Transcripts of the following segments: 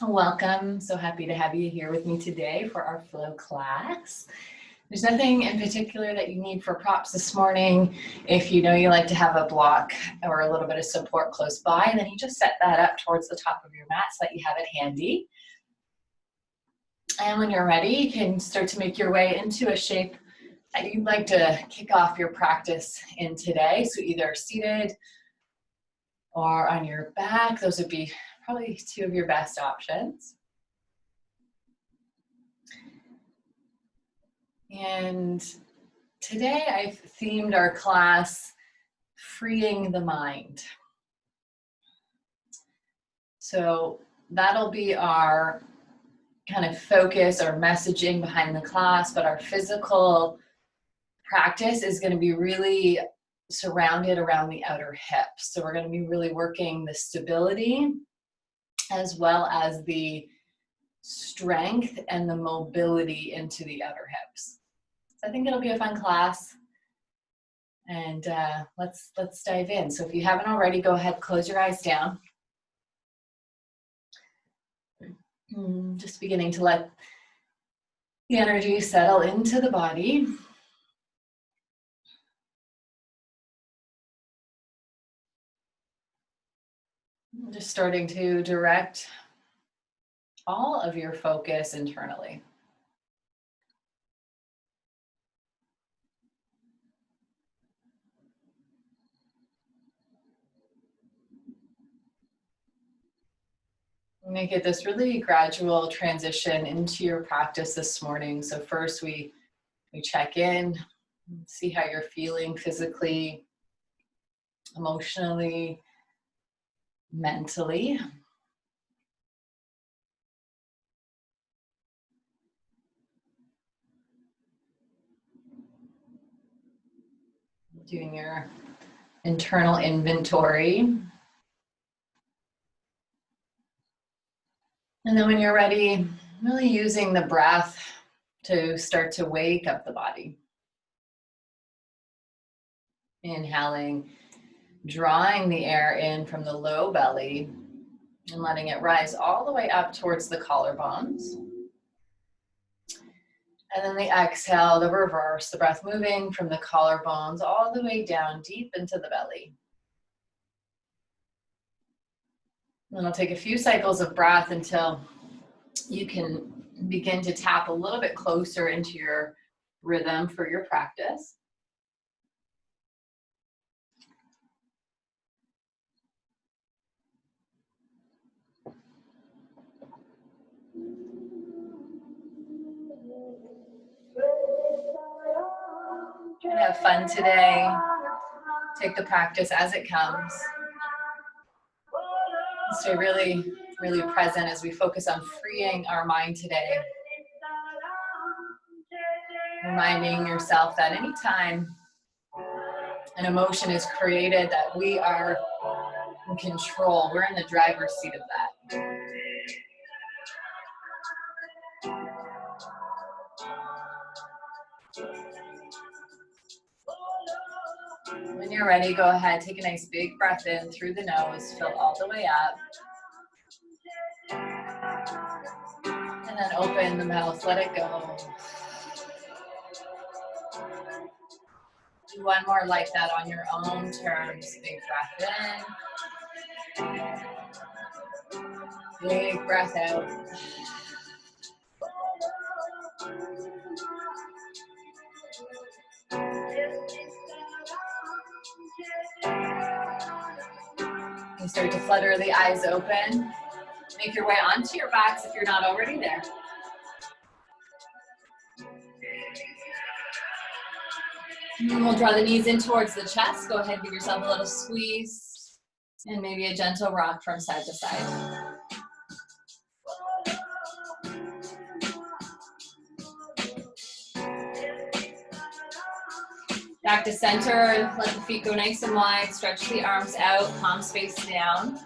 Welcome. So happy to have you here with me today for our flow class. There's nothing in particular that you need for props this morning. If you know you like to have a block or a little bit of support close by, then you just set that up towards the top of your mat so that you have it handy. And when you're ready, you can start to make your way into a shape that you'd like to kick off your practice in today. So either seated or on your back. Those would be probably two of your best options. And today I've themed our class Freeing the Mind. So that'll be our kind of focus or messaging behind the class, but our physical practice is going to be really surrounded around the outer hips. So we're going to be really working the stability as well as the strength and the mobility into the outer hips. So I think it'll be a fun class. And let's dive in. So if you haven't already, go ahead, close your eyes down. Just beginning to let the energy settle into the body. Just starting to direct all of your focus internally. Make it this really gradual transition into your practice this morning. So first we check in, see how you're feeling physically, emotionally, mentally. Doing your internal inventory. And then when you're ready, really using the breath to start to wake up the body. Inhaling, drawing the air in from the low belly and letting it rise all the way up towards the collarbones. And then the exhale, the reverse, the breath moving from the collarbones all the way down deep into the belly. And it'll take a few cycles of breath until you can begin to tap a little bit closer into your rhythm for your practice. Try to have fun today. Take the practice as it comes. Stay really present as we focus on freeing our mind today. Reminding yourself that anytime an emotion is created, that we are in control. We're in the driver's seat of that. When you're ready, go ahead, take a nice big breath in through the nose, fill all the way up. And then open the mouth, let it go. Do one more like that on your own terms. Big breath in. Big breath out. You start to flutter the eyes open. Make your way onto your backs if you're not already there. And we'll draw the knees in towards the chest. Go ahead, give yourself a little squeeze. And maybe a gentle rock from side to side. Back to center, let the feet go nice and wide, stretch the arms out, palms face down.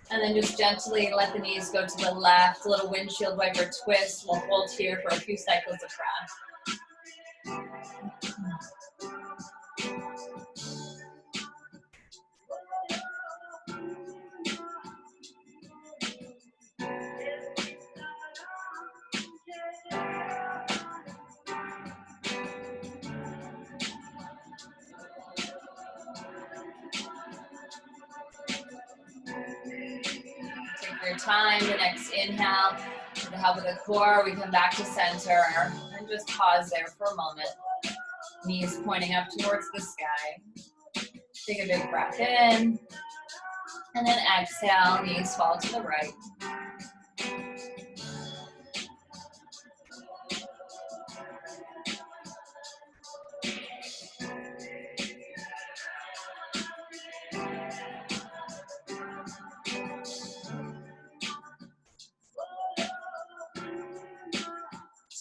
And then just gently let the knees go to the left, a little windshield wiper twist. We'll hold here for a few cycles of breath. your time. The next inhale, with the help of the core, we come back to center and just pause there for a moment. Knees pointing up towards the sky. Take a big breath in. And then exhale, knees fall to the right.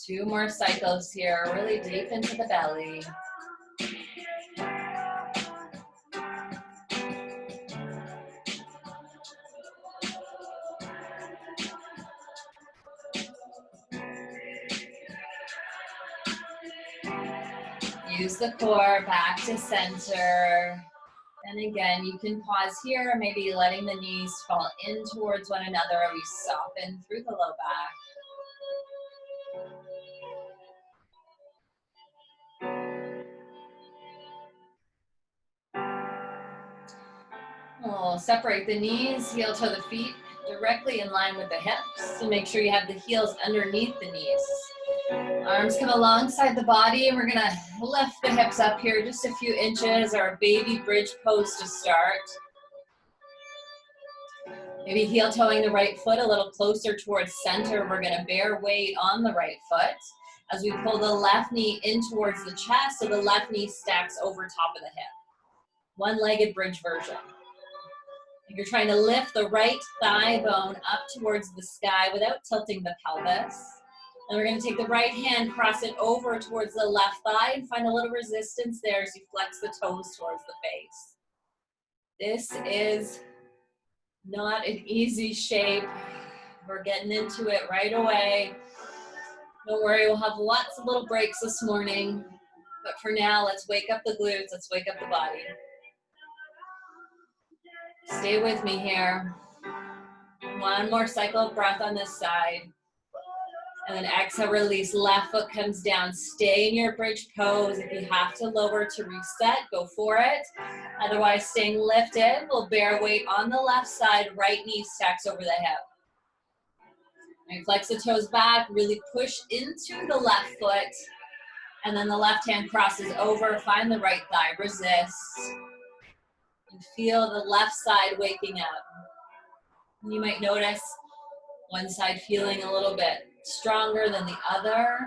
Two more cycles here, really deep into the belly. Use the core back to center. And again, you can pause here, maybe letting the knees fall in towards one another. We soften through the low back. We'll separate the knees, heel toe the feet directly in line with the hips. So make sure you have the heels underneath the knees. Arms come alongside the body, and we're gonna lift the hips up here just a few inches, our baby bridge pose to start. Maybe heel toeing the right foot a little closer towards center. We're gonna bear weight on the right foot as we pull the left knee in towards the chest so the left knee stacks over top of the hip. One-legged bridge version. You're trying to lift the right thigh bone up towards the sky without tilting the pelvis. And we're going to take the right hand, cross it over towards the left thigh, and find a little resistance there as you flex the toes towards the face. This is not an easy shape. We're getting into it right away. Don't worry, we'll have lots of little breaks this morning. But for now, let's wake up the glutes, let's wake up the body. Stay with me here. One more cycle of breath on this side. And then exhale, release. Left foot comes down. Stay in your bridge pose. If you have to lower to reset, go for it. Otherwise, staying lifted. We'll bear weight on the left side. Right knee stacks over the hip. Right, flex the toes back. Really push into the left foot. And then the left hand crosses over. Find the right thigh. Resist. And feel the left side waking up. You might notice one side feeling a little bit stronger than the other.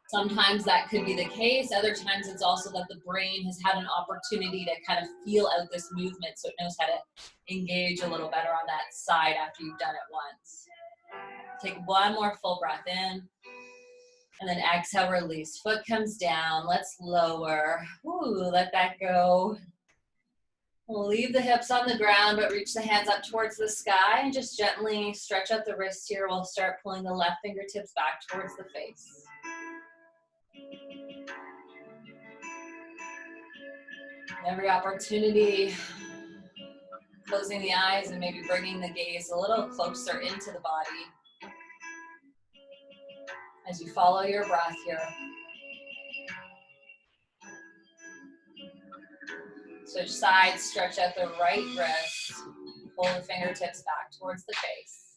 Sometimes that could be the case. Other times it's also that the brain has had an opportunity to kind of feel out this movement so it knows how to engage a little better on that side after you've done it once. Take one more full breath in. And then exhale, release. Foot comes down. Let's lower. Ooh, let that go. We'll leave the hips on the ground, but reach the hands up towards the sky and just gently stretch out the wrists here. We'll start pulling the left fingertips back towards the face. Every opportunity, closing the eyes and maybe bringing the gaze a little closer into the body as you follow your breath here. Switch sides, stretch out the right wrist, pull the fingertips back towards the face.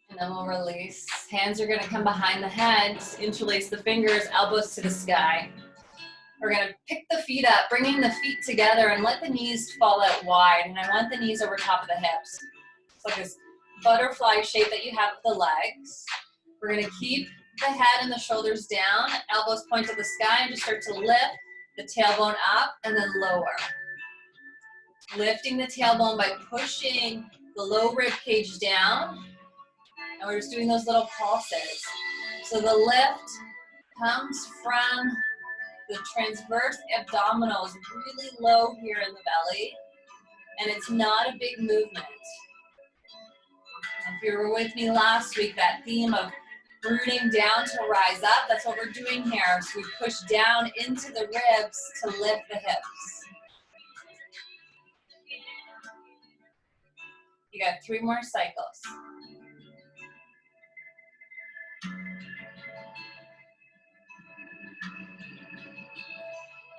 And then we'll release. Hands are gonna come behind the head, interlace the fingers, elbows to the sky. We're gonna pick the feet up, bringing the feet together and let the knees fall out wide. And I want the knees over top of the hips. It's like this butterfly shape that you have with the legs. We're gonna keep the head and the shoulders down, elbows point to the sky, and just start to lift the tailbone up and then lower. Lifting the tailbone by pushing the low rib cage down. And we're just doing those little pulses. So the lift comes from the transverse abdominals really low here in the belly, and it's not a big movement. If you were with me last week, that theme of rooting down to rise up, that's what we're doing here. So we push down into the ribs to lift the hips. You got 3 more cycles.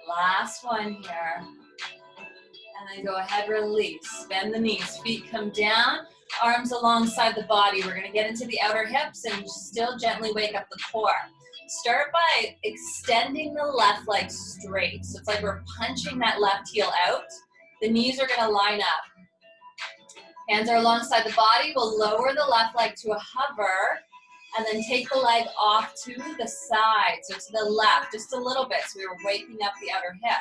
Last one here. And then go ahead, release. Bend the knees, feet come down, arms alongside the body. We're gonna get into the outer hips and still gently wake up the core. Start by extending the left leg straight. So it's like we're punching that left heel out. The knees are gonna line up. Hands are alongside the body. We'll lower the left leg to a hover and then take the leg off to the side. So to the left, just a little bit. So we're waking up the outer hip.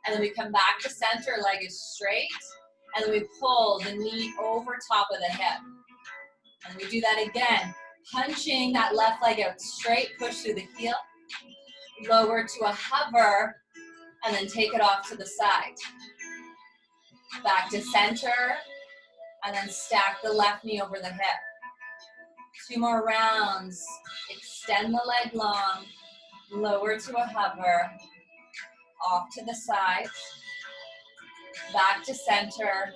And then we come back to center, leg is straight. And then we pull the knee over top of the hip. And we do that again. Punching that left leg out straight, push through the heel. Lower to a hover, and then take it off to the side. Back to center, and then stack the left knee over the hip. 2 more rounds. Extend the leg long. Lower to a hover. Off to the side. Back to center.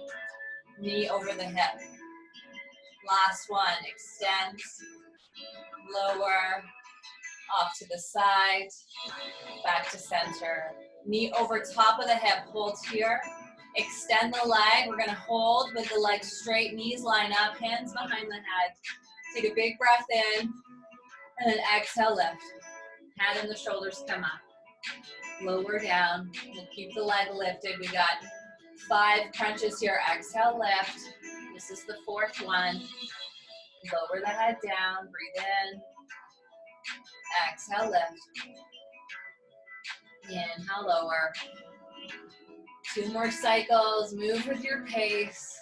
Knee over the hip. Last one. Extend. Lower. Off to the side. Back to center. Knee over top of the hip. Hold here. Extend the leg. We're going to hold with the leg straight. Knees line up. Hands behind the head. Take a big breath in. And then exhale, lift. Head and the shoulders come up. Lower down. We'll keep the leg lifted. We got 5 crunches here. Exhale, lift. This is the 4th one. Lower the head down. Breathe in. Exhale, lift. Inhale, lower. 2 more cycles. Move with your pace.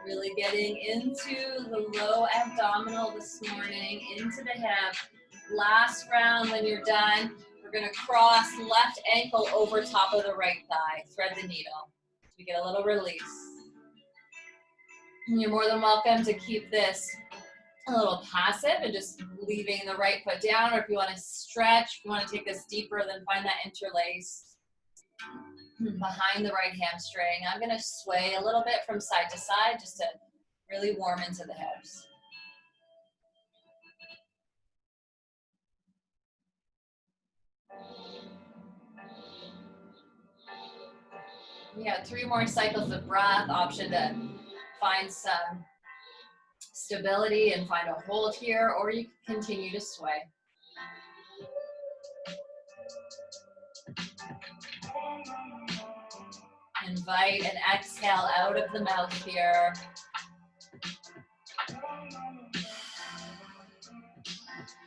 Really getting into the low abdominal this morning, into the hip. Last round, when you're done, we're gonna cross left ankle over top of the right thigh. Thread the needle. We get a little release. And you're more than welcome to keep this a little passive and just leaving the right foot down, or if you wanna stretch, if you wanna take this deeper, then find that interlace behind the right hamstring. I'm gonna sway a little bit from side to side just to really warm into the hips. We got 3 more cycles of breath, option to find some stability and find a hold here, or you can continue to sway. Invite and exhale out of the mouth here.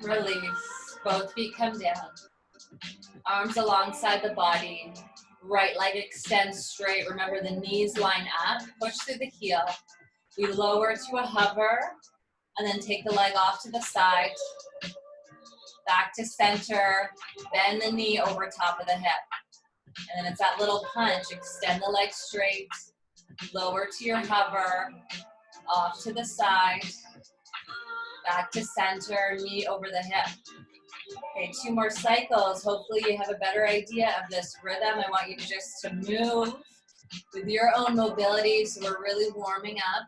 Release. Both feet come down. Arms alongside the body. Right leg extends straight. Remember, the knees line up. Push through the heel. We lower to a hover, and then take the leg off to the side. Back to center. Bend the knee over top of the hip. And then it's that little punch. Extend the leg straight. Lower to your hover. Off to the side. Back to center. Knee over the hip. Okay, 2 more cycles. Hopefully you have a better idea of this rhythm. I want you to just to move with your own mobility, so we're really warming up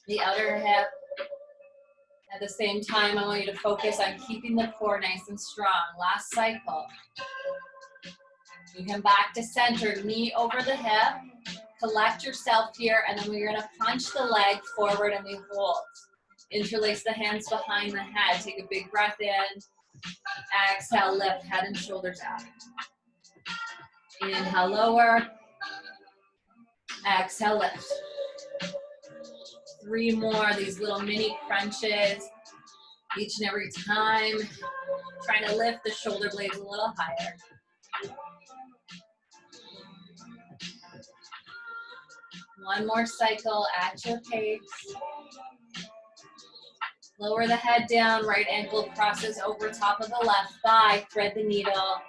the outer hip. At the same time, I want you to focus on keeping the core nice and strong. Last cycle. You come back to center, knee over the hip. Collect yourself here, and then we're gonna punch the leg forward and we hold. Interlace the hands behind the head. Take a big breath in. Exhale, lift, head and shoulders out. Inhale, lower. Exhale, lift. 3 more, these little mini crunches. Each and every time, trying to lift the shoulder blades a little higher. One more cycle at your pace. Lower the head down, right ankle crosses over top of the left thigh. Thread the needle.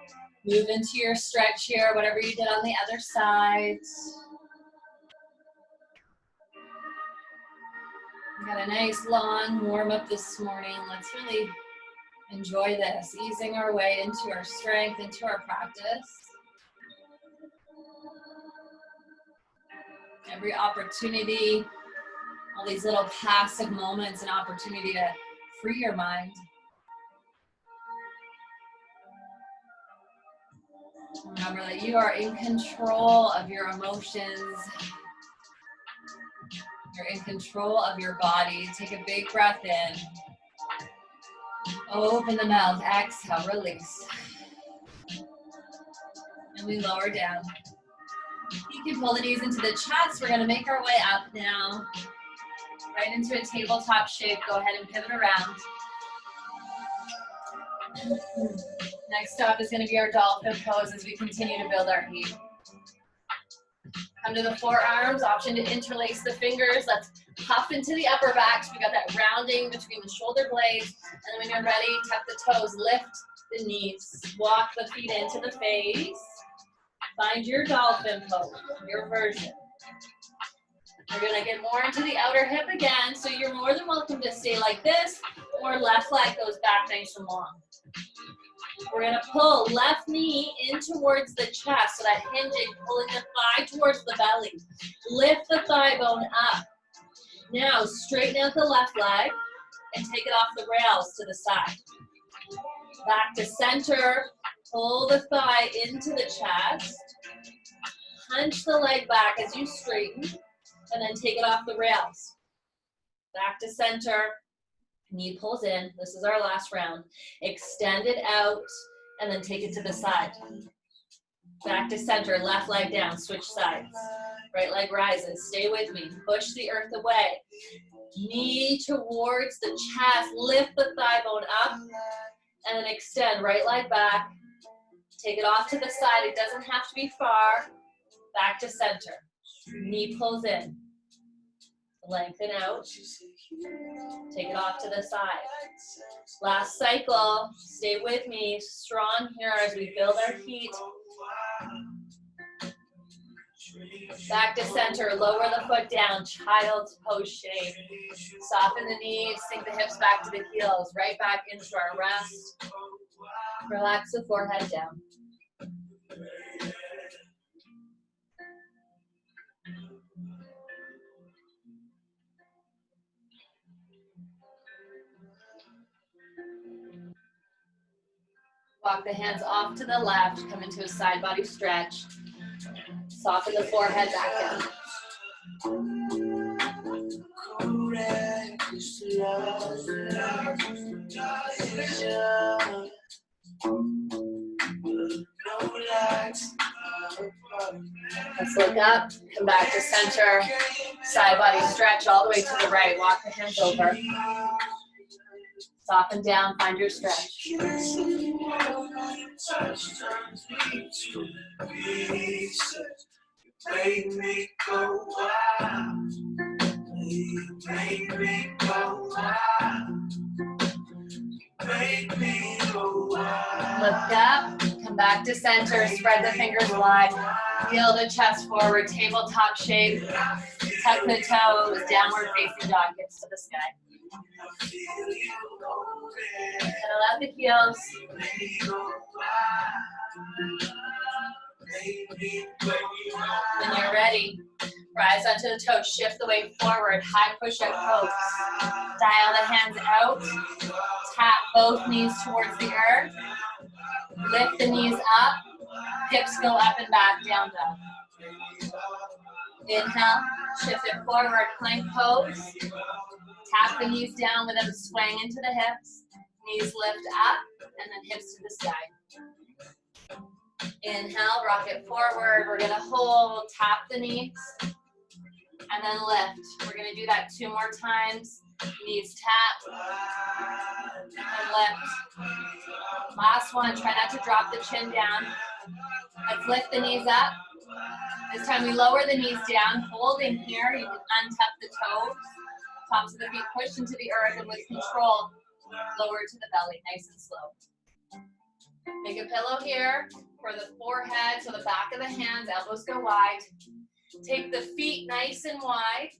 Move into your stretch here, whatever you did on the other side. We got a nice long warm up this morning. Let's really enjoy this, easing our way into our strength, into our practice. Every opportunity, all these little passive moments, an opportunity to free your mind. Remember that you are in control of your emotions. You're in control of your body. Take a big breath in. Open the mouth. Exhale. Release. And we lower down. You can pull the knees into the chest. We're going to make our way up now. Right into a tabletop shape. Go ahead and pivot around. Next up is going to be our dolphin pose as we continue to build our heat. Come to the forearms, option to interlace the fingers. Let's puff into the upper back. So we got that rounding between the shoulder blades. And then when you're ready, tuck the toes, lift the knees. Walk the feet into the face. Find your dolphin pose, your version. We're gonna get more into the outer hip again. So you're more than welcome to stay like this or left leg goes back nice and long. We're gonna pull left knee in towards the chest, so that hinging, pulling the thigh towards the belly. Lift the thigh bone up. Now straighten out the left leg and take it off the rails to the side. Back to center, pull the thigh into the chest. Hunch the leg back as you straighten, and then take it off the rails. Back to center. Knee pulls in. This is our last round. Extend it out and then take it to the side. Back to center. Left leg down. Switch sides. Right leg rises. Stay with me. Push the earth away. Knee towards the chest. Lift the thigh bone up and then extend. Right leg back. Take it off to the side. It doesn't have to be far. Back to center. Knee pulls in. Lengthen out. Take it off to the side. Last cycle. Stay with me. Strong here as we build our heat. Back to center. Lower the foot down. Child's pose shape. Soften the knees. Sink the hips back to the heels. Right back into our rest. Relax the forehead down. Walk the hands off to the left, come into a side body stretch. Soften the forehead back down. Let's look up, come back to center. Side body stretch all the way to the right. Walk the hands over. Soften down, find your stretch. Make me go wild. Make me go wild. Make me go wild. Lift up, come back to center, spread the fingers wide. Feel the chest forward, tabletop shape. Tuck the toes, downward facing dog, hips to the sky. And allow the heels. When you're ready, rise onto the toes, shift the weight forward, high push-up pose. Dial the hands out, tap both knees towards the earth. Lift the knees up, hips go up and back, down dog. Inhale, shift it forward, plank pose. Tap the knees down with them swaying into the hips. Knees lift up and then hips to the side. Inhale, rock it forward. We're gonna hold, tap the knees, and then lift. We're gonna do that 2 more times. Knees tap, and lift. Last one, try not to drop the chin down. Let's lift the knees up. This time we lower the knees down, holding here. You can untap the toes. Tops of the feet push into the earth, and with control, lower to the belly, nice and slow. Make a pillow here for the forehead, so the back of the hands, elbows go wide. Take the feet nice and wide.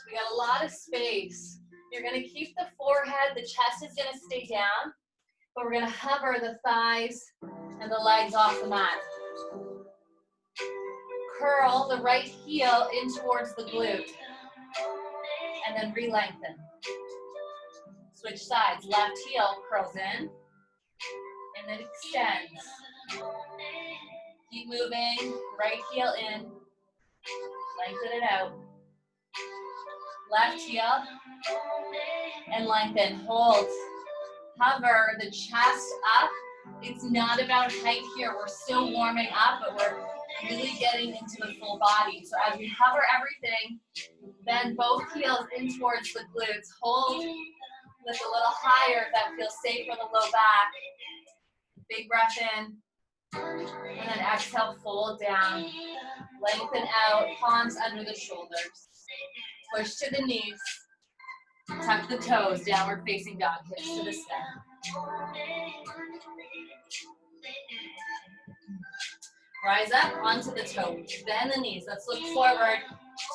We got a lot of space. You're gonna keep the forehead, the chest is gonna stay down, but we're gonna hover the thighs and the legs off the mat. Curl the right heel in towards the glute, and then re-lengthen. Switch sides, left heel curls in, and then extends. Keep moving, right heel in, lengthen it out. Left heel, and lengthen, hold. Hover the chest up. It's not about height here. We're still warming up, but we're really getting into the full body. So as we hover everything, bend both heels in towards the glutes. Hold, lift a little higher if that feels safe for the low back. Big breath in. And then exhale, fold down. Lengthen out, palms under the shoulders. Push to the knees. Tuck the toes, downward facing dog, hips to the sky. Rise up onto the toes, bend the knees. Let's look forward,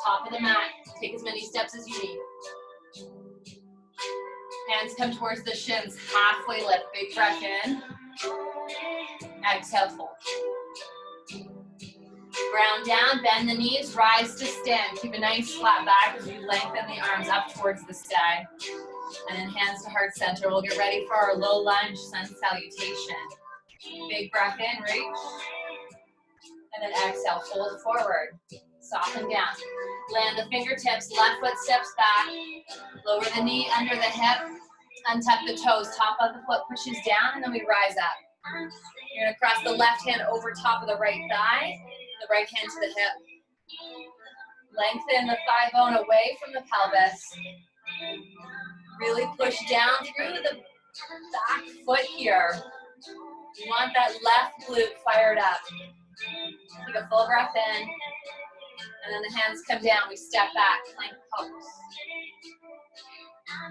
top of the mat. Take as many steps as you need. Hands come towards the shins, halfway lift. Big breath in. Exhale, fold. Ground down, bend the knees, rise to stand. Keep a nice flat back as we lengthen the arms up towards the sky. And then hands to heart center. We'll get ready for our low lunge sun salutation. Big breath in, reach. And then exhale, fold forward. Soften down. Land the fingertips, left foot steps back. Lower the knee under the hip. Untuck the toes, top of the foot pushes down, and then we rise up. You're gonna cross the left hand over top of the right thigh, the right hand to the hip. Lengthen the thigh bone away from the pelvis. Really push down through the back foot here. You want that left glute fired up. Take a full breath in, and then the hands come down. We step back, plank pose.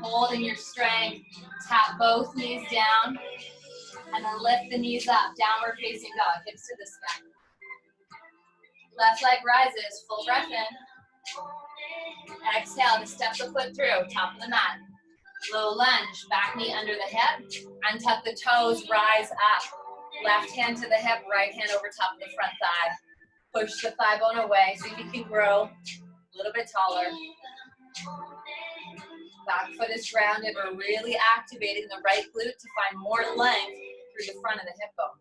Hold in your strength. Tap both knees down, and then lift the knees up. Downward facing dog, hips to the sky. Left leg rises, full breath in. Exhale to step the foot through, top of the mat. Low lunge, back knee under the hip. Untuck the toes, rise up. Left hand to the hip, right hand over top of the front thigh. Push the thigh bone away so you can grow a little bit taller. Back foot is grounded. We're really activating the right glute to find more length through the front of the hip bone.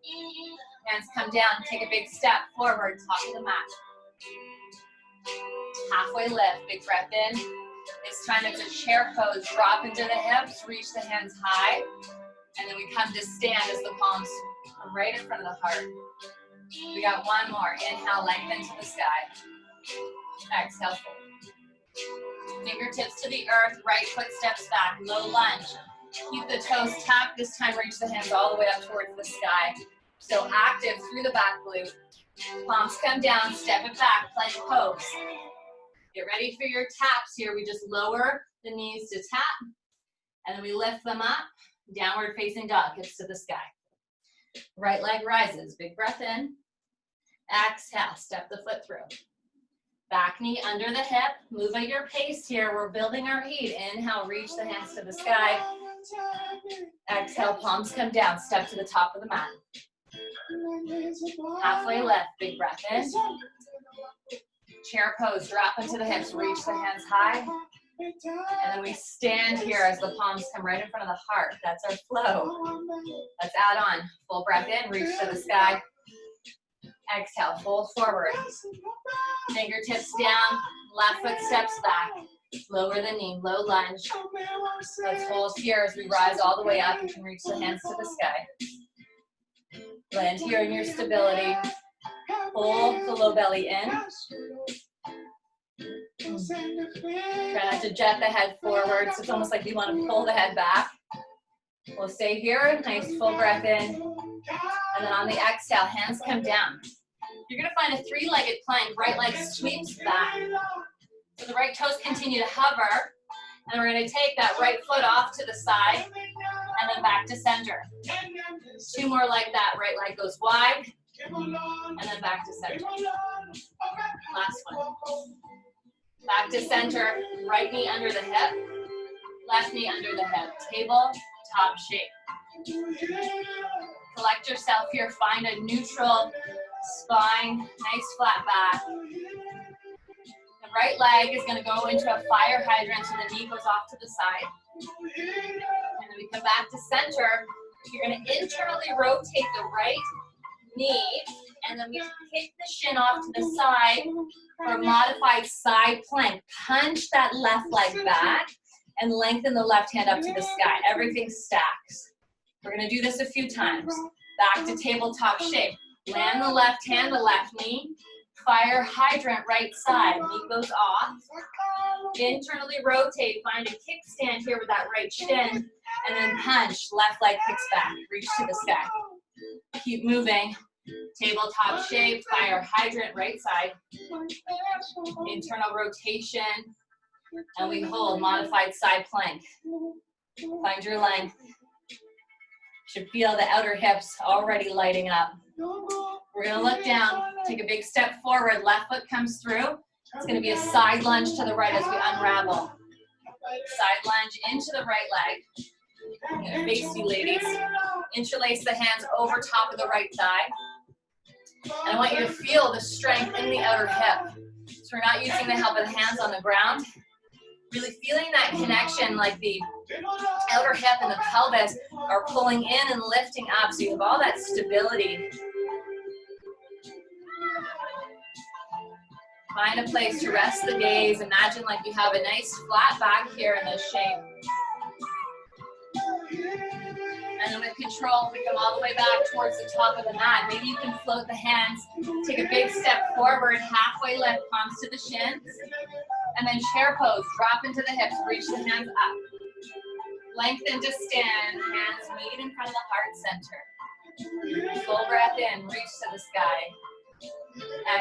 Hands come down, take a big step forward, top of the mat. Halfway lift, big breath in. This time it's a chair pose. Drop into the hips, reach the hands high, and then we come to stand as the palms come right in front of the heart. We got one more. Inhale, lengthen to the sky. Exhale, fold. Fingertips to the earth, right foot steps back, low lunge. Keep the toes tapped. This time reach the hands all the way up towards the sky. So active through the back glute. Palms come down, step it back, plank pose. Get ready for your taps here. We just lower the knees to tap, and then we lift them up. Downward facing dog, hips to the sky. Right leg rises, big breath in. Exhale, step the foot through. Back knee under the hip, move at your pace here. We're building our heat. Inhale, reach the hands to the sky. Exhale, palms come down, step to the top of the mat. Halfway lift, big breath in. Chair pose, drop into the hips, reach the hands high. And then we stand here as the palms come right in front of the heart. That's our flow. Let's add on. Full breath in, reach to the sky. Exhale, fold forward. Fingertips down, left foot steps back. Lower the knee, low lunge. Let's hold here as we rise all the way up. You can reach the hands to the sky. Land here in your stability. Pull the low belly in. Try not to jet the head forward, so it's almost like you want to pull the head back. We'll stay here, nice full breath in. And then on the exhale, hands come down. You're gonna find a three-legged plank, right leg sweeps back. So the right toes continue to hover, and we're gonna take that right foot off to the side, and then back to center. Two more like that, right leg goes wide, and then back to center. Last one. Back to center, right knee under the hip, left knee under the hip. Table, top shape. Collect yourself here, find a neutral spine, nice flat back. The right leg is gonna go into a fire hydrant so the knee goes off to the side. And then we come back to center. You're gonna internally rotate the right knee, and then we kick the shin off to the side for a modified side plank. Punch that left leg back and lengthen the left hand up to the sky. Everything stacks. We're gonna do this a few times. Back to tabletop shape. Land the left hand, the left knee. Fire hydrant right side. Knee goes off. Internally rotate. Find a kickstand here with that right shin. And then punch. Left leg kicks back. Reach to the sky. Keep moving. Tabletop shape. Fire hydrant right side. Internal rotation. And we hold. Modified side plank. Find your length. Should feel the outer hips already lighting up. We're gonna look down, take a big step forward, left foot comes through. It's gonna be a side lunge to the right as we unravel. Side lunge into the right leg. I'm gonna face you, ladies. Interlace the hands over top of the right thigh. And I want you to feel the strength in the outer hip. So we're not using the help of the hands on the ground. Really feeling that connection, like the outer hip and the pelvis are pulling in and lifting up, so you have all that stability. Find a place to rest the gaze. Imagine like you have a nice flat back here in this shape. And then with control, we come all the way back towards the top of the mat. Maybe you can float the hands, take a big step forward, halfway lift, palms to the shins. And then chair pose, drop into the hips, reach the hands up. Lengthen to stand, hands meet in front of the heart center. Full breath in, reach to the sky.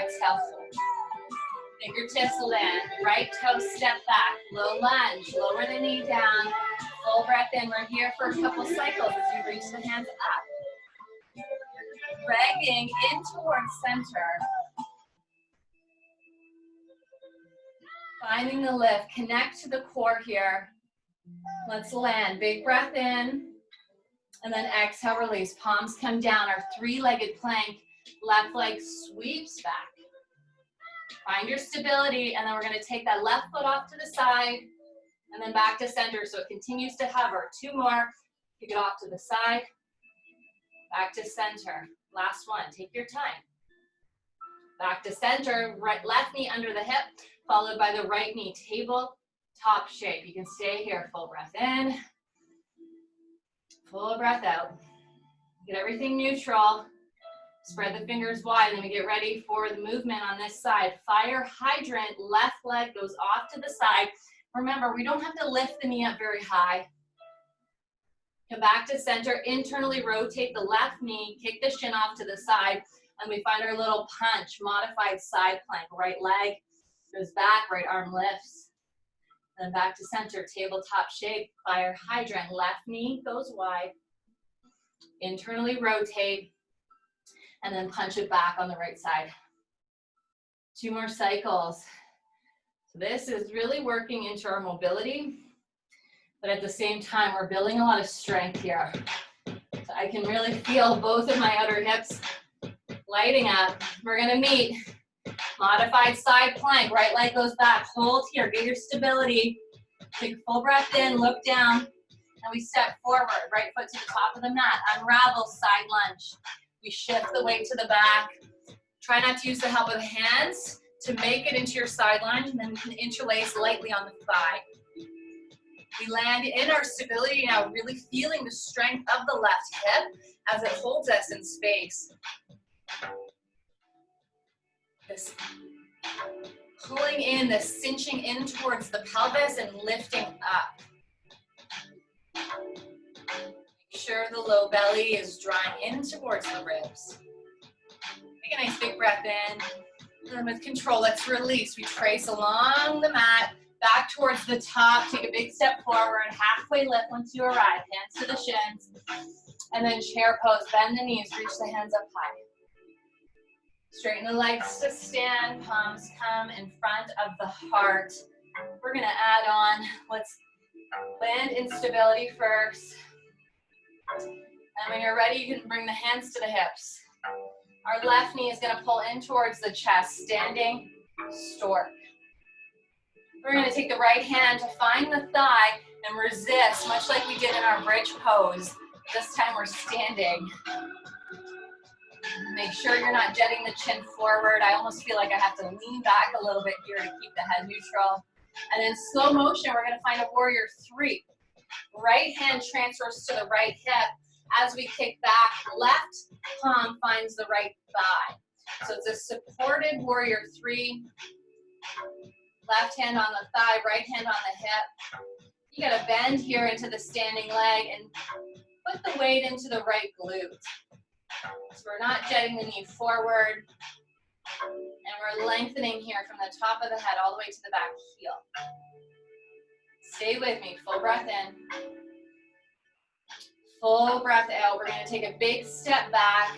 Exhale, fold. Fingertips land, right toe step back, low lunge, lower the knee down. Full breath in, we're here for a couple cycles as you reach the hands up. Dragging in towards center. Finding the lift, connect to the core here. Let's land, big breath in, and then exhale, release. Palms come down, our three-legged plank, left leg sweeps back. Find your stability, and then we're gonna take that left foot off to the side, and then back to center, so it continues to hover. Two more, kick it off to the side, back to center. Last one, take your time. Back to center, right, left knee under the hip, followed by the right knee, table top shape. You can stay here, full breath in, full breath out. Get everything neutral. Spread the fingers wide, and then we get ready for the movement on this side. Fire hydrant, left leg goes off to the side. Remember, we don't have to lift the knee up very high. Come back to center, internally rotate the left knee, kick the shin off to the side, and we find our little punch, modified side plank. Right leg goes back, right arm lifts. Then back to center, tabletop shape, fire hydrant, left knee goes wide. Internally rotate, and then punch it back on the right side. Two more cycles. So this is really working into our mobility, but at the same time, we're building a lot of strength here. So I can really feel both of my outer hips lighting up. We're gonna meet modified side plank, right leg goes back, hold here, get your stability. Take a full breath in, look down, and we step forward, right foot to the top of the mat, unravel, side lunge. We shift the weight to the back. Try not to use the help of the hands to make it into your side lunge, and then you can interlace lightly on the thigh. We land in our stability now, really feeling the strength of the left hip as it holds us in space. This pulling in, this cinching in towards the pelvis and lifting up. Make sure the low belly is drawing in towards the ribs. Take a nice big breath in. And then with control, let's release. We trace along the mat, back towards the top. Take a big step forward, halfway lift once you arrive. Hands to the shins. And then chair pose, bend the knees, reach the hands up high. Straighten the legs to stand, palms come in front of the heart. We're gonna add on, let's land in stability first. And when you're ready, you can bring the hands to the hips. Our left knee is gonna pull in towards the chest, standing stork. We're gonna take the right hand to find the thigh and resist, much like we did in our bridge pose. This time we're standing. Make sure you're not jetting the chin forward. I almost feel like I have to lean back a little bit here to keep the head neutral. And in slow motion, we're going to find a warrior three. Right hand transfers to the right hip. As we kick back, left palm finds the right thigh. So it's a supported warrior three. Left hand on the thigh, right hand on the hip. You got to bend here into the standing leg and put the weight into the right glute. So we're not jetting the knee forward. And we're lengthening here from the top of the head all the way to the back heel. Stay with me, full breath in. Full breath out. We're going to take a big step back.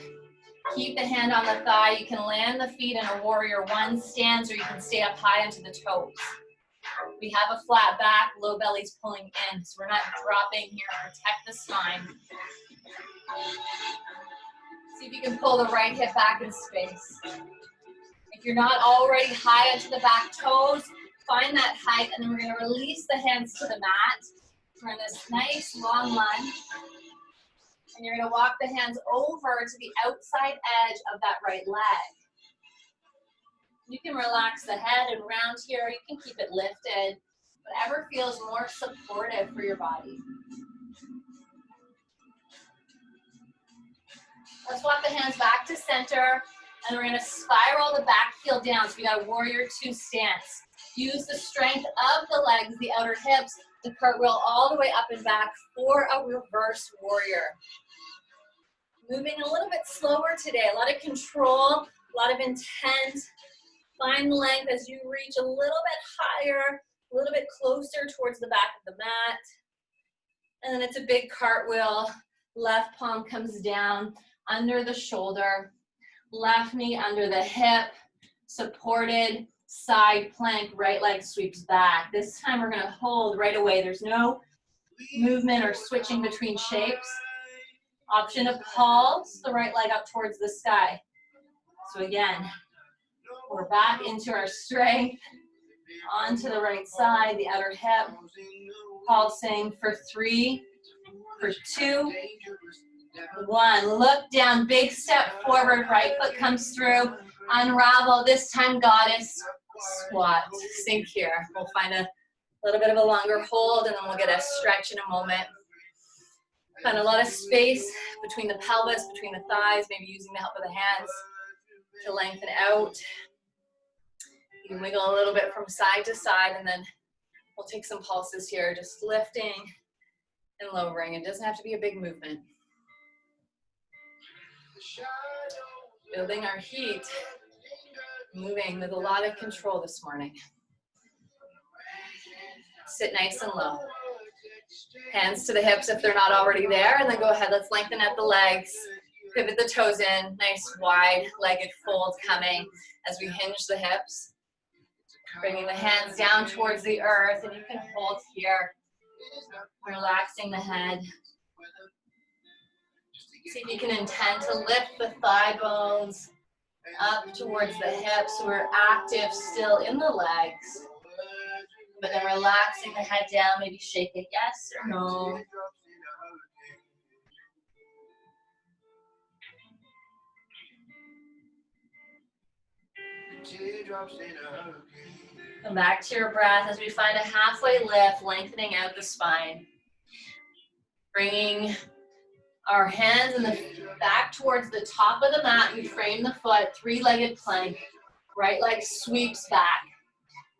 Keep the hand on the thigh. You can land the feet in a warrior one stance, or you can stay up high into the toes. We have a flat back, low belly's pulling in, so we're not dropping here. Protect the spine. See if you can pull the right hip back in space. If you're not already high onto the back toes, find that height, and then we're going to release the hands to the mat. We're in this nice long lunge. And you're going to walk the hands over to the outside edge of that right leg. You can relax the head and round here. You can keep it lifted. Whatever feels more supportive for your body. Let's walk the hands back to center. And we're going to spiral the back heel down. So we got a warrior two stance. Use the strength of the legs, the outer hips, the cartwheel all the way up and back for a reverse warrior. Moving a little bit slower today, a lot of control, a lot of intent. Find length as you reach a little bit higher, a little bit closer towards the back of the mat. And then it's a big cartwheel. Left palm comes down under the shoulder. Left knee under the hip. Supported side plank, right leg sweeps back. This time we're going to hold right away. There's no movement or switching between shapes. Option to pulse the right leg up towards the sky. So again, we're back into our strength, onto the right side, the outer hip, pulsing for 3, for 2, 1. Look down, big step forward, right foot comes through, unravel, this time goddess squat. Sink here. We'll find a little bit of a longer hold, and then we'll get a stretch in a moment. Find a lot of space between the pelvis, between the thighs, maybe using the help of the hands to lengthen out. You can wiggle a little bit from side to side, and then we'll take some pulses here, just lifting and lowering. It doesn't have to be a big movement. Building our heat, moving with a lot of control this morning. Sit nice and low. Hands to the hips if they're not already there, and then go ahead, let's lengthen out the legs. Pivot the toes in, nice wide-legged fold coming as we hinge the hips. Bringing the hands down towards the earth, and you can hold here. Relaxing the head. See if you can intend to lift the thigh bones up towards the hips. We're active still in the legs. But then relaxing the head down, maybe shake it yes or no. Come back to your breath as we find a halfway lift, lengthening out the spine. Bringing our hands and the back towards the top of the mat. We frame the foot, three-legged plank. Right leg sweeps back.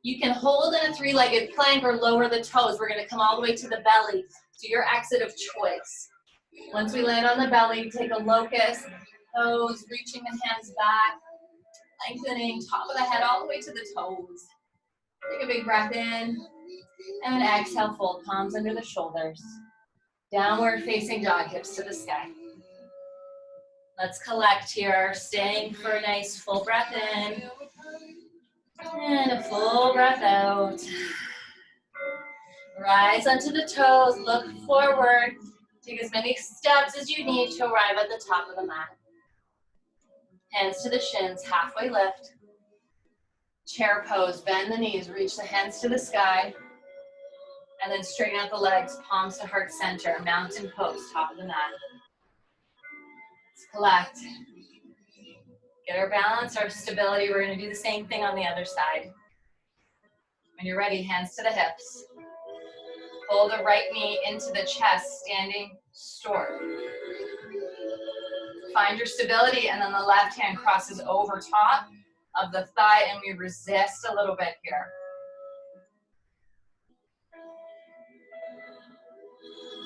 You can hold in a three-legged plank or lower the toes. We're going to come all the way to the belly. So your exit of choice. Once we land on the belly, take a locust, toes, reaching the hands back, lengthening, top of the head all the way to the toes. Take a big breath in, and exhale, fold palms under the shoulders. Downward facing dog, hips to the sky. Let's collect here, staying for a nice full breath in. And a full breath out. Rise onto the toes, look forward. Take as many steps as you need to arrive at the top of the mat. Hands to the shins, halfway lift. Chair pose, bend the knees, reach the hands to the sky. And then straighten out the legs, palms to heart center, mountain pose, top of the mat. Let's collect. Get our balance, our stability. We're gonna do the same thing on the other side. When you're ready, hands to the hips. Pull the right knee into the chest, standing stork. Find your stability, and then the left hand crosses over top of the thigh, and we resist a little bit here.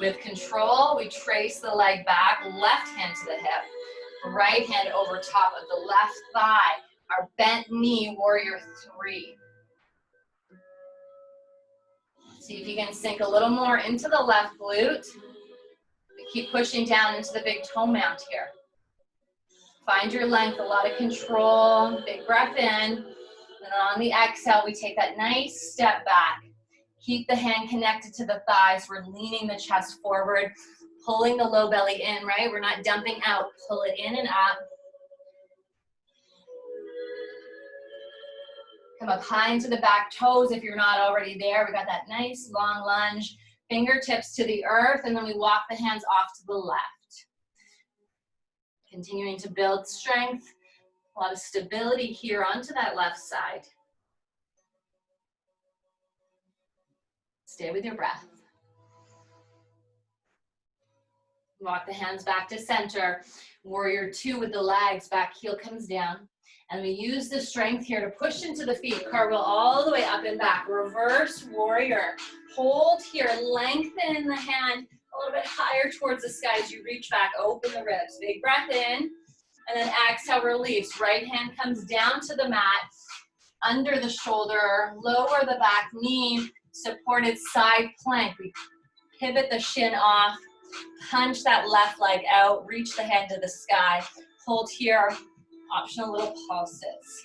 With control, we trace the leg back, left hand to the hip, right hand over top of the left thigh, our bent knee, warrior three. See if you can sink a little more into the left glute. Keep pushing down into the big toe mount here. Find your length, a lot of control, big breath in, and then on the exhale, we take that nice step back. Keep the hand connected to the thighs. We're leaning the chest forward, pulling the low belly in, right? We're not dumping out. Pull it in and up. Come up high into the back toes if you're not already there. We got that nice long lunge. Fingertips to the earth, and then we walk the hands off to the left. Continuing to build strength. A lot of stability here onto that left side. Stay with your breath. Walk the hands back to center. Warrior two with the legs, back heel comes down. And we use the strength here to push into the feet. Cartwheel all the way up and back. Reverse warrior. Hold here, lengthen the hand a little bit higher towards the sky as you reach back, open the ribs. Big breath in, and then exhale, release. Right hand comes down to the mat, under the shoulder, lower the back knee, supported side plank. We pivot the shin off, punch that left leg out, reach the head to the sky. Hold here, optional little pulses.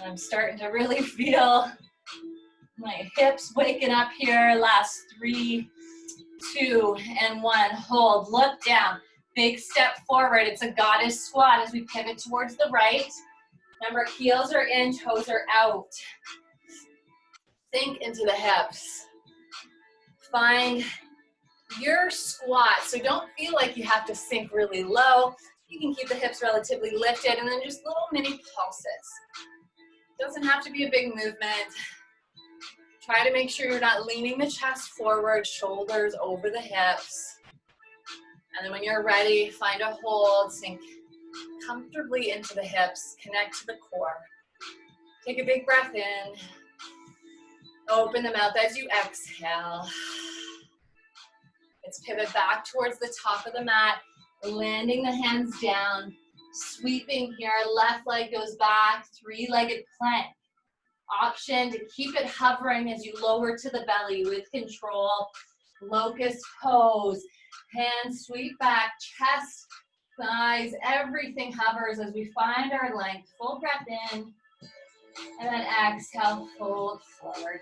And I'm starting to really feel my hips waking up here. Last 3, 2, and 1. Hold, look down. Big step forward. It's a goddess squat as we pivot towards the right. Remember, heels are in, toes are out. Sink into the hips. Find your squat. So don't feel like you have to sink really low. You can keep the hips relatively lifted, and then just little mini pulses. Doesn't have to be a big movement. Try to make sure you're not leaning the chest forward, shoulders over the hips. And then when you're ready, find a hold, sink comfortably into the hips, connect to the core. Take a big breath in. Open the mouth as you exhale. Let's pivot back towards the top of the mat, landing the hands down, sweeping here, left leg goes back, three-legged plank. Option to keep it hovering as you lower to the belly with control. Locust pose, hands sweep back, chest, thighs, everything hovers as we find our length. Full breath in, and then exhale, fold forward.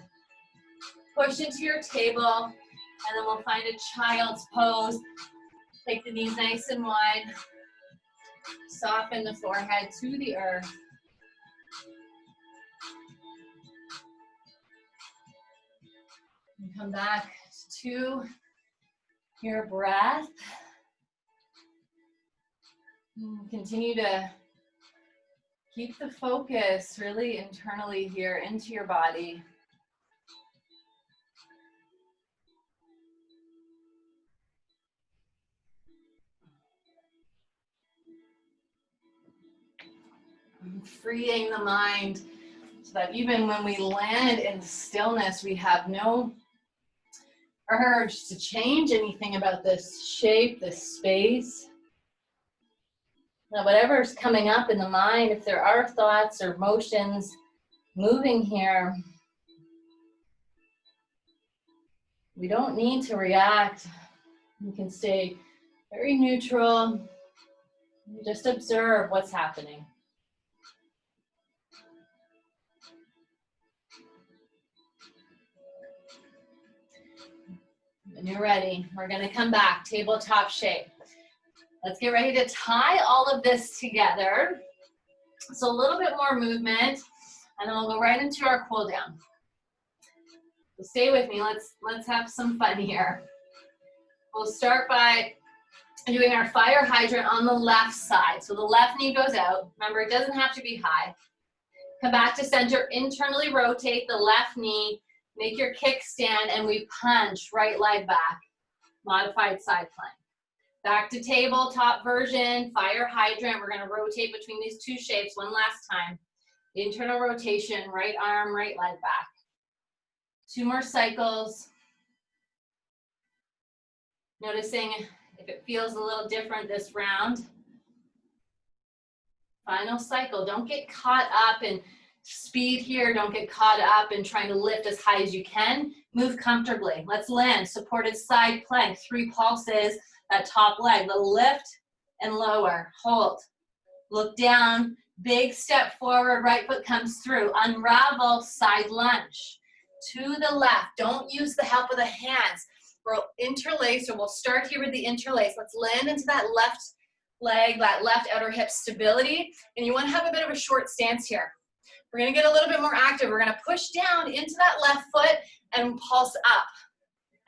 Push into your table, and then we'll find a child's pose. Take the knees nice and wide. Soften the forehead to the earth. And come back to your breath. Continue to keep the focus really internally here into your body. Freeing the mind so that even when we land in stillness, we have no urge to change anything about this shape, this space. Now, whatever's coming up in the mind, if there are thoughts or motions moving here, we don't need to react. We can stay very neutral. Just observe what's happening. When you're ready, we're going to come back, tabletop shape. Let's get ready to tie all of this together. So a little bit more movement, and then we'll go right into our cool down. So stay with me. Let's have some fun here. We'll start by Doing our fire hydrant on the left side. So the left knee goes out. Remember, it doesn't have to be high. Come back to center, internally rotate the left knee, make your kickstand, and we punch right leg back. Modified side plank. Back to tabletop version, fire hydrant. We're gonna rotate between these two shapes one last time. Internal rotation, right arm, right leg back. 2 more cycles. Noticing if it feels a little different this round. Final cycle. Don't get caught up in speed here. Don't get caught up in trying to lift as high as you can. Move comfortably. Let's land. Supported side plank. 3 pulses. That top leg. The lift and lower. Hold. Look down. Big step forward. Right foot comes through. Unravel. Side lunge. To the left. Don't use the help of the hands. We'll interlace, or we'll start here with the interlace. Let's land into that left leg, that left outer hip stability. And you want to have a bit of a short stance here. We're going to get a little bit more active. We're going to push down into that left foot and pulse up.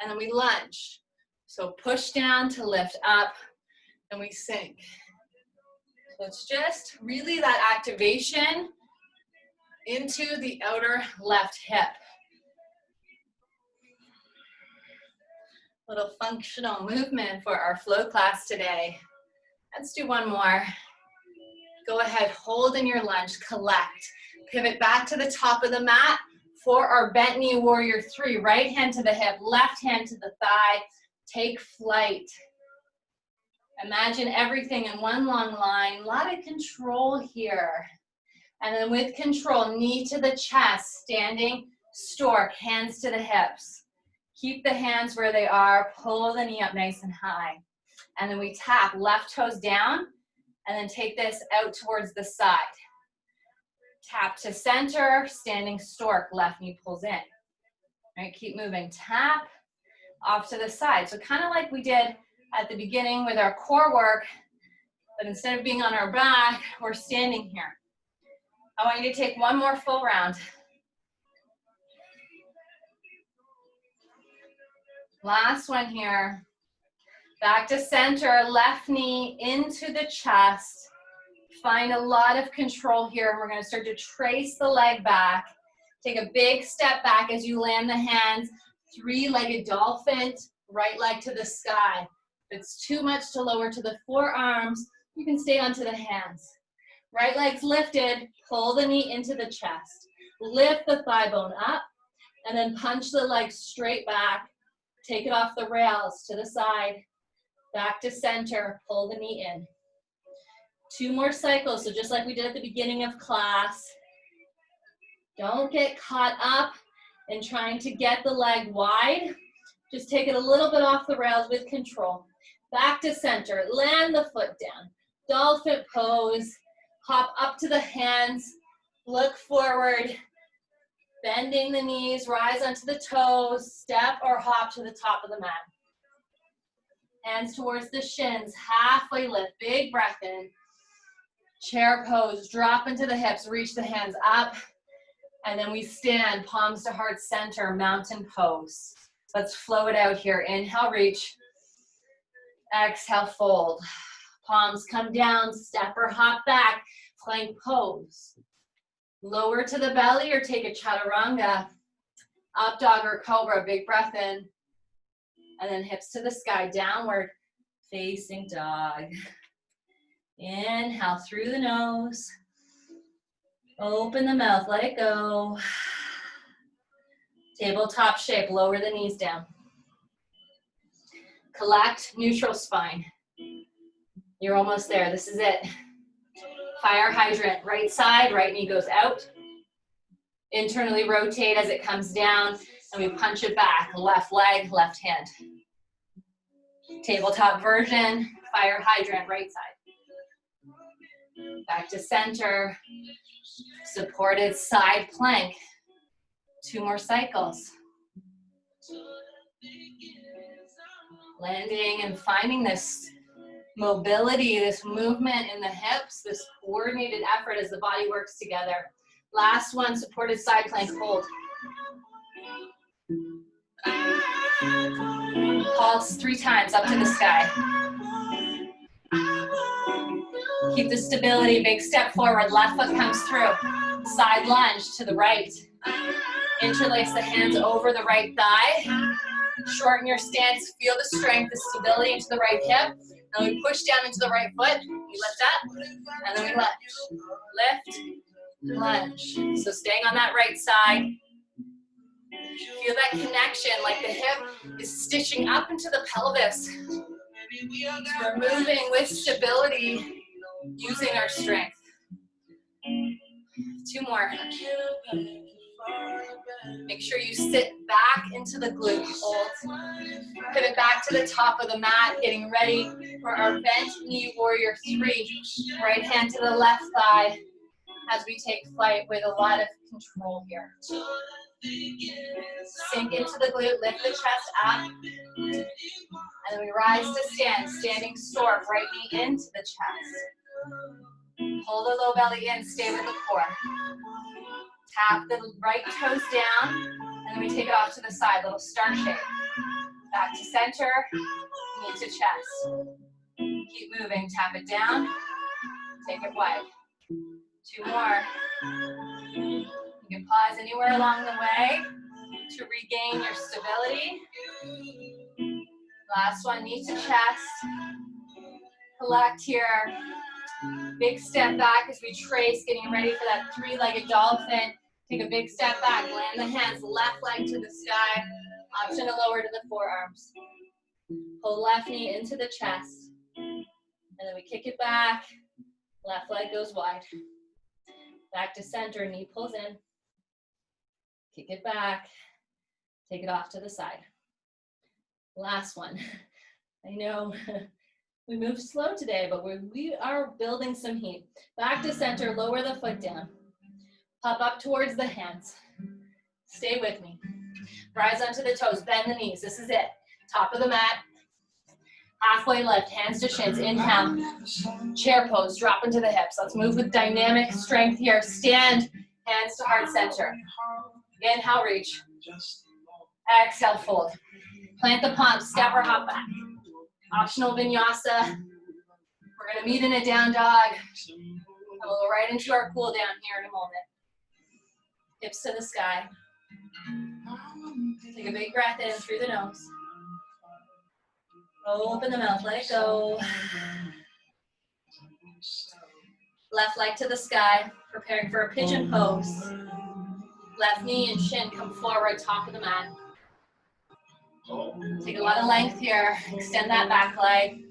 And then we lunge. So push down to lift up, and we sink. So it's just really that activation into the outer left hip. Little functional movement for our flow class today. Let's do one more. Go ahead, hold in your lunge, collect. Pivot back to the top of the mat for our bent knee warrior 3. Right hand to the hip, left hand to the thigh. Take flight. Imagine everything in one long line. A lot of control here. And then with control, knee to the chest, standing stork, hands to the hips. Keep the hands where they are, pull the knee up nice and high. And then we tap left toes down, and then take this out towards the side. Tap to center, standing stork, left knee pulls in. All right, keep moving. Tap off to the side. So kind of like we did at the beginning with our core work, but instead of being on our back, we're standing here. I want you to take one more full round. Last one here. Back to center, left knee into the chest. Find a lot of control here, and we're going to start to trace the leg back. Take a big step back as you land the hands. 3-legged dolphin, right leg to the sky. If it's too much to lower to the forearms, you can stay onto the hands. Right leg's lifted, pull the knee into the chest. Lift the thigh bone up, and then punch the leg straight back. Take it off the rails to the side, back to center, pull the knee in. 2 more cycles, so just like we did at the beginning of class. Don't get caught up in trying to get the leg wide. Just take it a little bit off the rails with control. Back to center, land the foot down. Dolphin pose, hop up to the hands, look forward. Bending the knees, rise onto the toes, step or hop to the top of the mat. Hands towards the shins, halfway lift, big breath in. Chair pose, drop into the hips, reach the hands up, and then we stand, palms to heart center, mountain pose. Let's flow it out here. Inhale, reach. Exhale, fold. Palms come down, step or hop back, plank pose. Lower to the belly or take a chaturanga. Up dog or cobra, big breath in. And then hips to the sky, downward facing dog. Inhale through the nose. Open the mouth, let it go. Tabletop shape, lower the knees down. Collect, neutral spine. You're almost there, this is it. Fire hydrant, right side, right knee goes out. Internally rotate as it comes down, and we punch it back. Left leg, left hand. Tabletop version, fire hydrant, right side. Back to center. Supported side plank. 2 more cycles. Landing and finding this mobility, this movement in the hips, this coordinated effort as the body works together. Last one, supported side plank, hold. Pulse 3 times up to the sky. Keep the stability, big step forward, left foot comes through. Side lunge to the right. Interlace the hands over the right thigh. Shorten your stance, feel the strength, the stability into the right hip. And we push down into the right foot. We lift up, and then we lunge. Lift, lunge. So staying on that right side. Feel that connection, like the hip is stitching up into the pelvis. We're moving with stability, using our strength. 2 more. Make sure you sit back into the glute hold. Pivot back to the top of the mat, getting ready for our bent knee warrior 3. Right hand to the left thigh as we take flight with a lot of control here. Sink into the glute, lift the chest up. And then we rise to stand, standing stork, right knee into the chest. Pull the low belly in, stay with the core. Tap the right toes down, and then we take it off to the side, little star shape. Back to center, knee to chest. Keep moving, tap it down, take it wide. 2 more. You can pause anywhere along the way to regain your stability. Last one, knee to chest. Collect here. Big step back as we trace, getting ready for that 3-legged dolphin. Take a big step back, land the hands, left leg to the sky. Option to lower to the forearms. Pull left knee into the chest. And then we kick it back. Left leg goes wide. Back to center, knee pulls in. Kick it back. Take it off to the side. Last one. I know we moved slow today, but we are building some heat. Back to center, lower the foot down. Pop up towards the hands. Stay with me. Rise onto the toes, bend the knees. This is it. Top of the mat. Halfway lift, hands to shins. Inhale. Chair pose, drop into the hips. Let's move with dynamic strength here. Stand, hands to heart center. Inhale, reach. Exhale, fold. Plant the palms, step or hop back. Optional vinyasa. We're gonna meet in a down dog. And we'll go right into our cool down here in a moment. Hips to the sky. Take a big breath in through the nose. Open the mouth, let it go. Left leg to the sky, preparing for a pigeon pose. Left knee and shin come forward, top of the mat. Take a lot of length here, extend that back leg.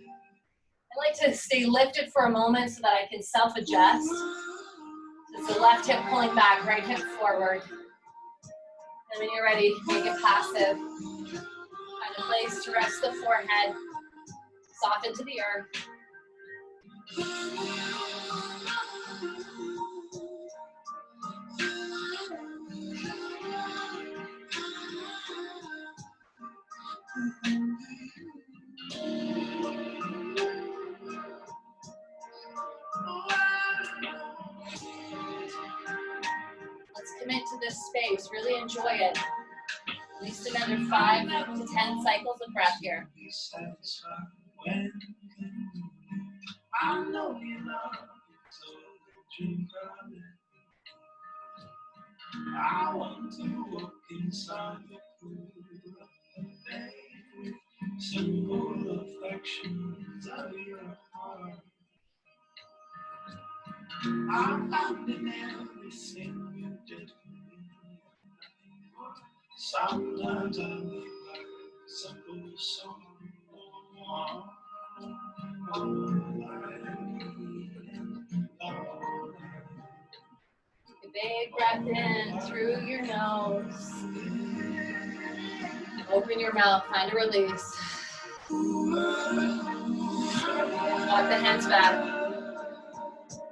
I like to stay lifted for a moment so that I can self-adjust. So it's the left hip pulling back, right hip forward. And when you're ready, make it passive. Find a place to rest the forehead. Soften to the earth. Let's commit to this space. Really enjoy it. At least another 5 to 10 cycles of breath here. I know you love I want to walk inside the pool of day, simple reflections of your heart. I found in everything you did for me. Sometimes I feel like a simple song. Take a big breath in through your nose. Open your mouth, find a release. Walk the hands back.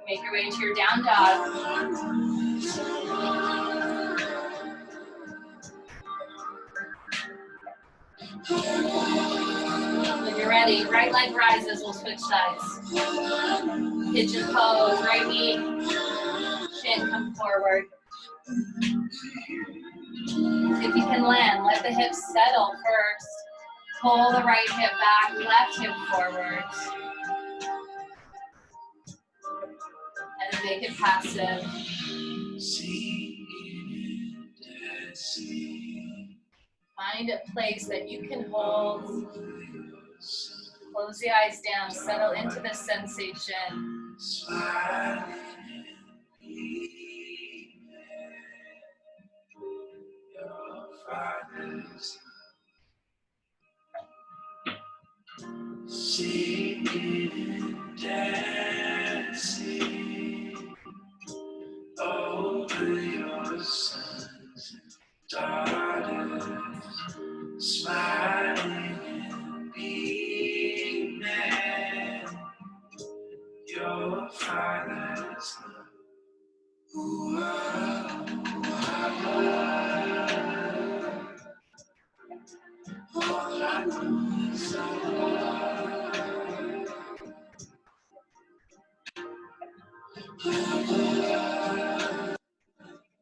Make your way into your down dog. When you're ready, right leg rises, we'll switch sides. Pigeon pose, right knee, shin come forward. If you can land, let the hips settle first. Pull the right hip back, left hip forward. make it passive. Find a place that you can hold. Close the eyes down, settle into this sensation. Singing, dancing over your sons and daughters, smiling and beaming, your father's love. Ooh, ah, all I know is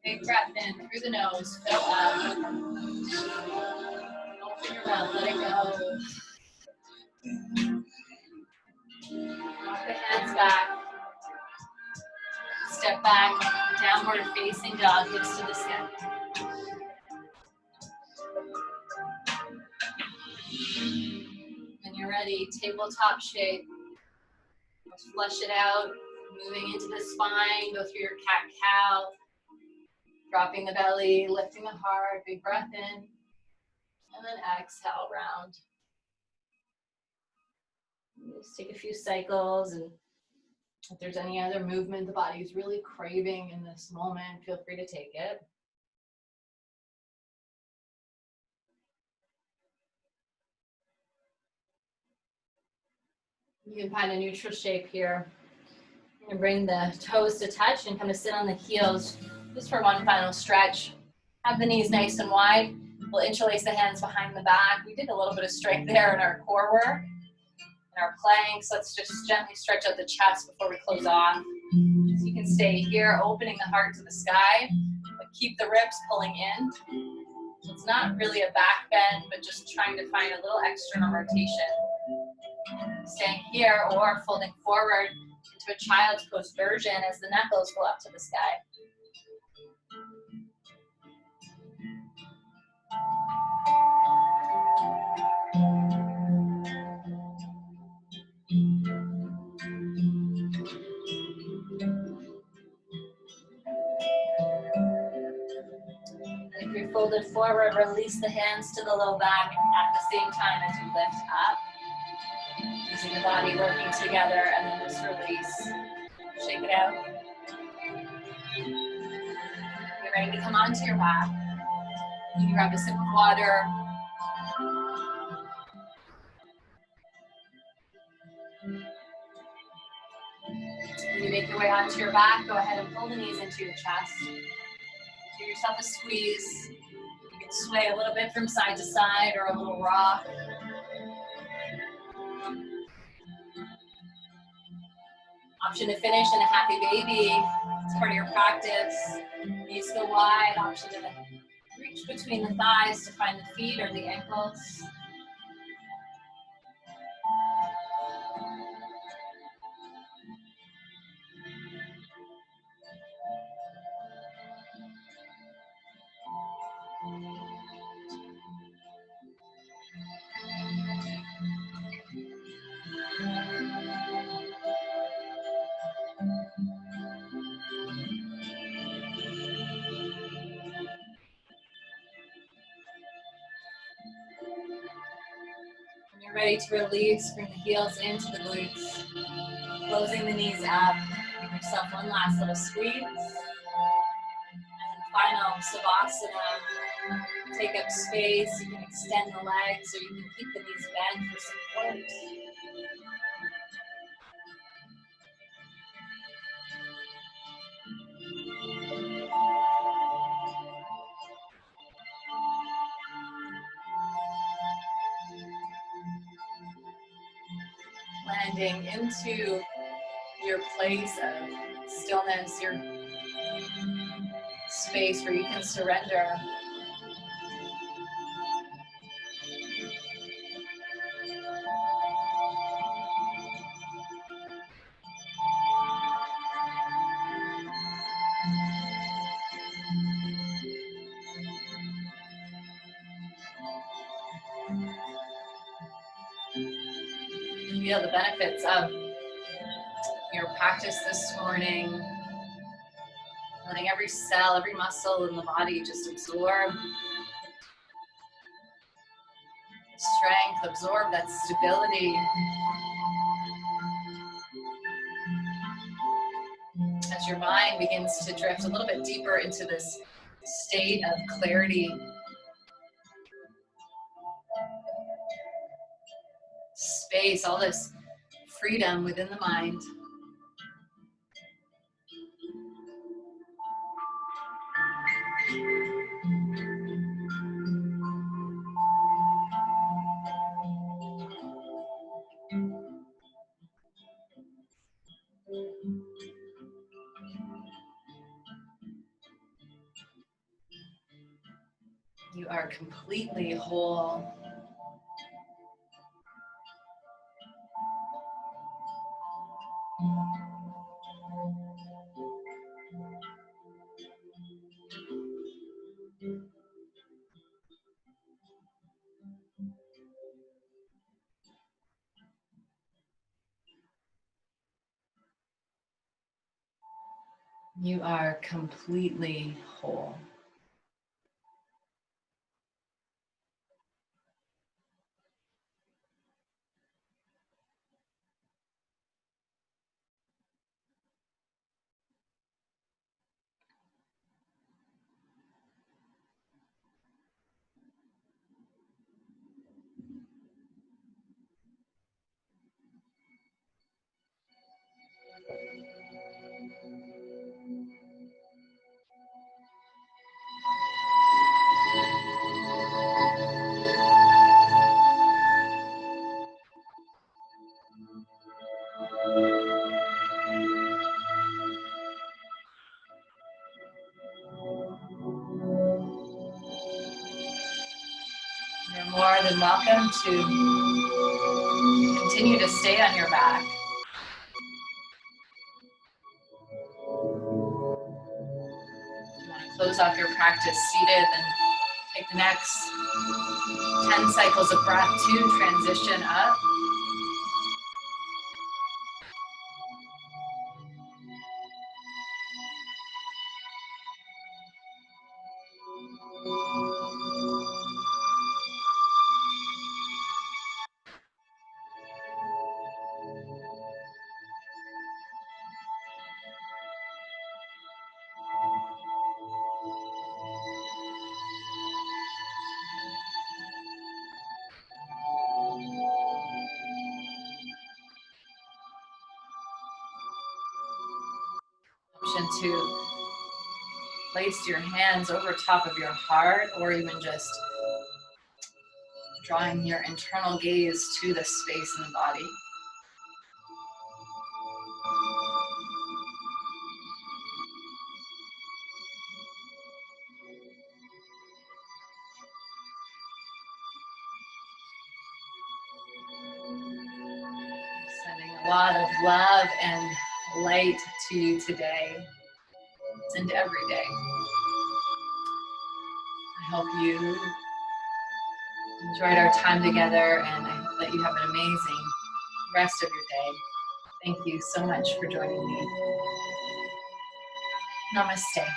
big breath in through the nose, fill up. Open your mouth, let it go. Walk the hands back. Step back, downward facing dog, hips to the sky. When you're ready, tabletop shape. Let's flush it out, moving into the spine, go through your cat-cow, dropping the belly, lifting the heart, big breath in, and then exhale, round. Just take a few cycles, and if there's any other movement the body is really craving in this moment, feel free to take it. You can find a neutral shape here. And bring the toes to touch and kind of sit on the heels just for one final stretch. Have the knees nice and wide. We'll interlace the hands behind the back. We did a little bit of strength there in our core work, in our planks. Let's just gently stretch out the chest before we close off. So you can stay here, opening the heart to the sky, but keep the ribs pulling in. So it's not really a back bend, but just trying to find a little external rotation. Staying here or folding forward into a child's pose version as the knuckles go up to the sky. And if you're folded forward, release the hands to the low back at the same time as you lift up. Using the body working together, and then just release. Shake it out. Get ready to come onto your back. You can grab a sip of water. When you make your way onto your back, go ahead and pull the knees into your chest. Give yourself a squeeze. You can sway a little bit from side to side or a little rock. Option to finish in a happy baby. It's part of your practice. Knees go wide. Option to reach between the thighs to find the feet or the ankles. When you're ready to release, bring the heels into the glutes. Closing the knees up. Give yourself one last little squeeze. And then final Savasana. Take up space. You can extend the legs or you can keep the knees bent for support. Landing into your place of stillness, your space where you can surrender. feel the benefits of your practice this morning. Letting every cell, every muscle in the body just absorb strength, absorb that stability. As your mind begins to drift a little bit deeper into this state of clarity, space, all this freedom within the mind. You are completely whole. You are completely whole. You're more than welcome to continue to stay on your back. If you want to close off your practice seated, then take the next 10 cycles of breath to transition up. Option to place your hands over top of your heart, or even just drawing your internal gaze to the space in the body. Sending a lot of love and light to you today and every day. I hope you enjoyed our time together, and I hope that you have an amazing rest of your day. Thank you so much for joining me. Namaste.